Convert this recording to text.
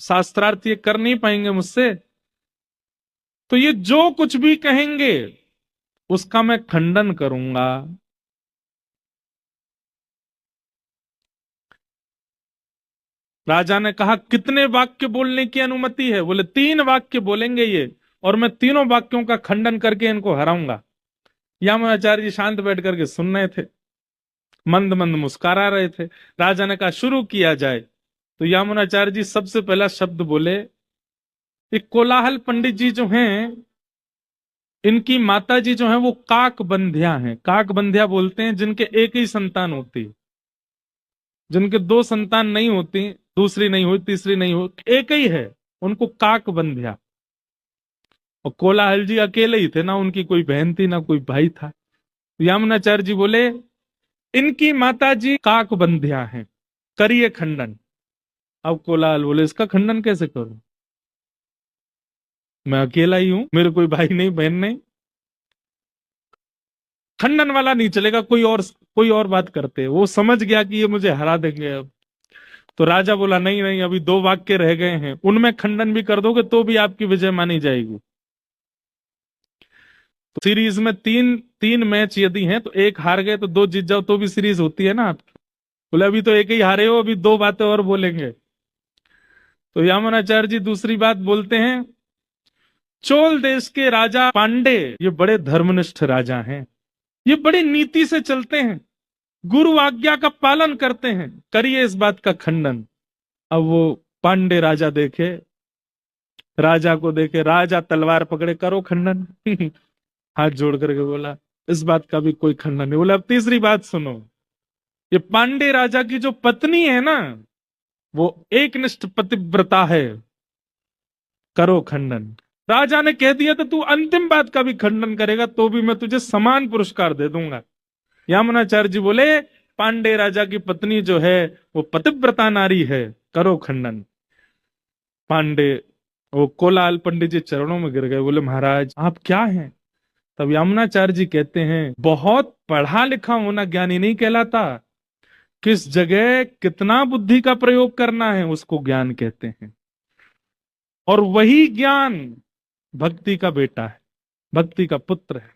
शास्त्रार्थ ये कर नहीं पाएंगे मुझसे, तो ये जो कुछ भी कहेंगे उसका मैं खंडन करूंगा। राजा ने कहा कितने वाक्य बोलने की अनुमति है? बोले 3 वाक्य बोलेंगे ये, और मैं तीनों वाक्यों का खंडन करके इनको हराऊंगा। यामुनाचार्य जी शांत बैठ करके सुन रहे थे, मंद मंद मुस्कुरा रहे थे। राजा ने कहा शुरू किया जाए। तो यामुनाचार्य जी सबसे पहला शब्द बोले, ये कोलाहल पंडित जी जो हैं, इनकी माता जी जो हैं वो काक बंध्या हैं। काक बंध्या बोलते हैं जिनके एक ही संतान होती है, जिनके 2 संतान नहीं होती, दूसरी नहीं हुई, तीसरी नहीं हुई, एक ही है, उनको काक बंध्या। और कोलाहल जी अकेले ही थे ना, उनकी कोई बहन थी ना कोई भाई था। यामुनाचार्य जी बोले इनकी माता जी काक बंध्या हैं, करिए खंडन। अब कोलाहल बोले इसका खंडन कैसे करूं? मैं अकेला ही हूं, मेरे कोई भाई नहीं बहन नहीं, खंडन वाला नहीं चलेगा, कोई और बात करते। वो समझ गया कि ये मुझे हरा देंगे अब। तो राजा बोला नहीं नहीं, अभी 2 वाक्य रह गए हैं, उनमें खंडन भी कर दोगे तो भी आपकी विजय मानी जाएगी। तो सीरीज में 3 मैच यदि हैं तो 1 हार गए तो 2 जीत जाओ तो भी सीरीज होती है ना आपकी। बोले अभी तो 1 ही हारे हो, अभी 2 बातें और बोलेंगे। तो यामुनाचार्य जी दूसरी बात बोलते हैं, चोल देश के राजा पांडे ये बड़े धर्मनिष्ठ राजा हैं, ये बड़ी नीति से चलते हैं, गुरु आज्ञा का पालन करते हैं, करिए इस बात का खंडन। अब वो पांडे राजा देखे, राजा को देखे, राजा तलवार पकड़े, करो खंडन। हाथ जोड़ करके बोला इस बात का भी कोई खंडन नहीं। बोला अब तीसरी बात सुनो, ये पांडे राजा की जो पत्नी है ना, वो एकनिष्ठ पतिव्रता है, करो खंडन। राजा ने कह दिया तो तू अंतिम बात का भी खंडन करेगा तो भी मैं तुझे समान पुरस्कार दे दूंगा। यामुनाचार्य जी बोले पांडे राजा की पत्नी जो है वो पतिव्रता नारी है, करो खंडन। पांडे वो कोलाल पंडित जी चरणों में गिर गए, बोले महाराज आप क्या हैं? तब यामुनाचार्य जी कहते हैं बहुत पढ़ा लिखा होना ज्ञानी नहीं कहलाता, किस जगह कितना बुद्धि का प्रयोग करना है उसको ज्ञान कहते हैं। और वही ज्ञान भक्ति का बेटा है, भक्ति का पुत्र है।